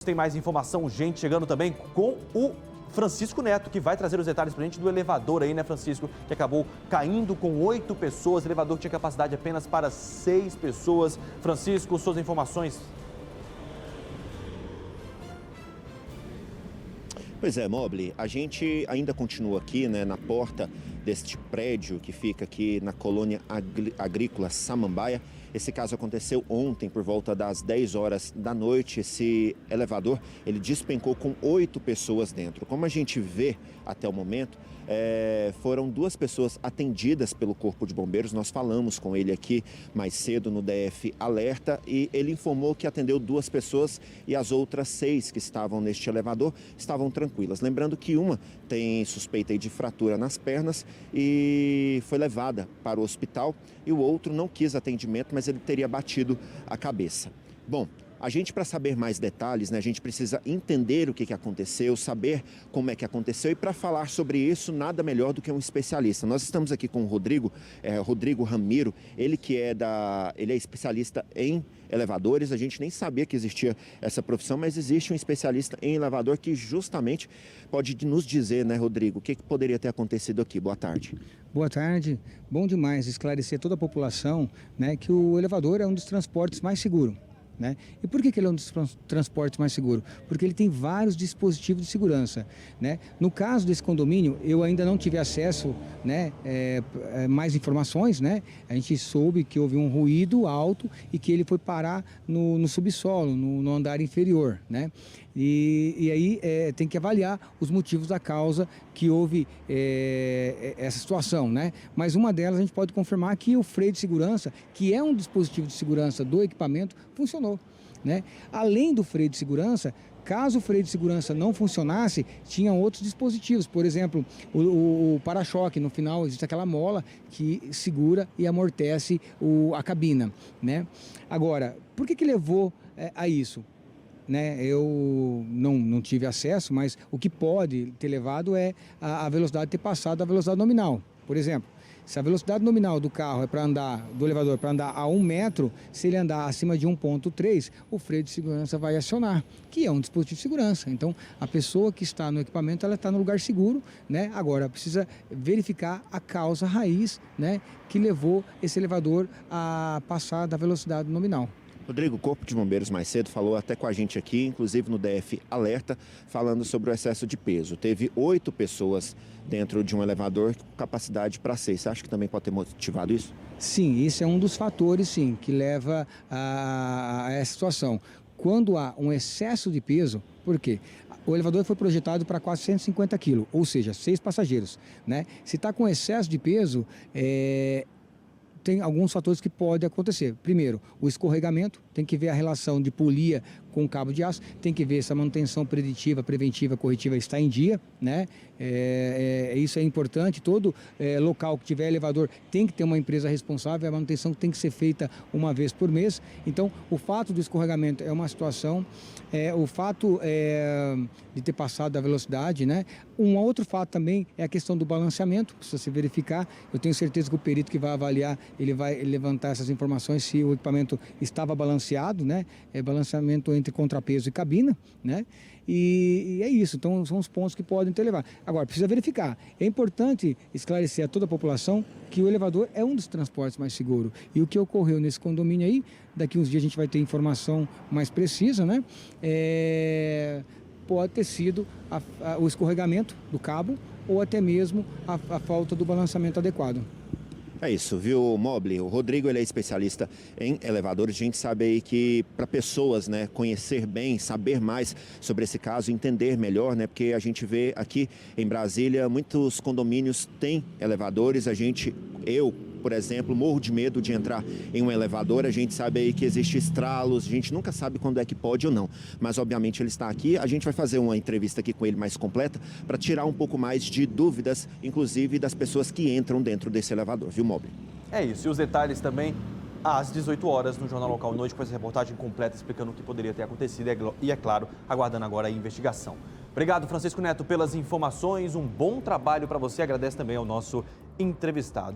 Tem mais informação, gente, chegando também com o Francisco Neto, que vai trazer os detalhes pra gente do elevador aí, né, Francisco? Que acabou caindo com 8 pessoas, o elevador tinha capacidade apenas para 6 pessoas. Francisco, suas informações. Pois é, Mobile, a gente ainda continua aqui, né, na porta deste prédio que fica aqui na colônia agrícola Samambaia. Esse caso aconteceu ontem por volta das 10 horas da noite. Esse elevador, ele despencou com 8 pessoas dentro. Como a gente vê até o momento, foram 2 pessoas atendidas pelo Corpo de Bombeiros. Nós falamos com ele aqui mais cedo no DF Alerta e ele informou que atendeu 2 pessoas e as outras 6 que estavam neste elevador estavam tranquilas. Lembrando que uma tem suspeita de fratura nas pernas e foi levada para o hospital e o outro não quis atendimento, mas ele teria batido a cabeça. Bom, a gente, para saber mais detalhes, né, a gente precisa entender o que aconteceu, saber como é que aconteceu, e para falar sobre isso, nada melhor do que um especialista. Nós estamos aqui com o Rodrigo Ramiro, ele é especialista em elevadores. A gente nem sabia que existia essa profissão, mas existe um especialista em elevador que justamente pode nos dizer, né, Rodrigo, o que poderia ter acontecido aqui. Boa tarde. Boa tarde. Bom demais esclarecer toda a população, né, que o elevador é um dos transportes mais seguros. Né? E por que ele é um dos transportes mais seguros? Porque ele tem vários dispositivos de segurança. Né? No caso desse condomínio, eu ainda não tive acesso, né, mais informações. Né? A gente soube que houve um ruído alto e que ele foi parar no subsolo, no andar inferior. Né? E aí tem que avaliar os motivos da causa que houve essa situação. Né? Mas uma delas a gente pode confirmar que o freio de segurança, que é um dispositivo de segurança do equipamento, funcionou. Né? Além do freio de segurança, caso o freio de segurança não funcionasse, tinham outros dispositivos. Por exemplo, o para-choque, no final existe aquela mola que segura e amortece a cabina. Né? Agora, por que levou a isso? Né, eu não tive acesso, mas o que pode ter levado é a velocidade ter passado a velocidade nominal. Por exemplo, se a velocidade nominal do carro do elevador para andar a 1 metro, se ele andar acima de 1,3, o freio de segurança vai acionar, que é um dispositivo de segurança. Então, a pessoa que está no equipamento, ela está no lugar seguro, né? Agora, precisa verificar a causa raiz, né, que levou esse elevador a passar da velocidade nominal. Rodrigo, o Corpo de Bombeiros mais cedo falou até com a gente aqui, inclusive no DF Alerta, falando sobre o excesso de peso. Teve 8 pessoas dentro de um elevador com capacidade para 6. Você acha que também pode ter motivado isso? Sim, isso é um dos fatores, sim, que leva a essa situação. Quando há um excesso de peso, por quê? O elevador foi projetado para 450 quilos, ou seja, 6 passageiros. Né? Se está com excesso de peso, tem alguns fatores que podem acontecer. Primeiro, o escorregamento, tem que ver a relação de polia com cabo de aço, tem que ver se a manutenção preditiva, preventiva, corretiva está em dia, né? Isso é importante. Todo local que tiver elevador tem que ter uma empresa responsável, a manutenção tem que ser feita uma vez por mês. Então, o fato do escorregamento é uma situação, o fato de ter passado da velocidade, né? Um outro fato também é a questão do balanceamento, precisa se verificar. Eu tenho certeza que o perito que vai avaliar, ele vai levantar essas informações se o equipamento estava balanceado, né? Balanceamento entre contrapeso e cabina, né? E é isso. Então, são os pontos que podem ter levado. Agora, precisa verificar. É importante esclarecer a toda a população que o elevador é um dos transportes mais seguros. E o que ocorreu nesse condomínio aí, daqui uns dias a gente vai ter informação mais precisa, né? Pode ter sido o escorregamento do cabo ou até mesmo a falta do balanceamento adequado. É isso, viu, Mobile? O Rodrigo, ele é especialista em elevadores. A gente sabe aí que para pessoas, né, conhecer bem, saber mais sobre esse caso, entender melhor, né, porque a gente vê aqui em Brasília, muitos condomínios têm elevadores. Eu, por exemplo, morro de medo de entrar em um elevador. A gente sabe aí que existe estralos, a gente nunca sabe quando é que pode ou não. Mas, obviamente, ele está aqui. A gente vai fazer uma entrevista aqui com ele mais completa para tirar um pouco mais de dúvidas, inclusive das pessoas que entram dentro desse elevador, viu, Mobile? É isso. E os detalhes também às 18 horas no Jornal Local Noite, com essa reportagem completa explicando o que poderia ter acontecido e, é claro, aguardando agora a investigação. Obrigado, Francisco Neto, pelas informações. Um bom trabalho para você. Agradece também ao nosso entrevistado.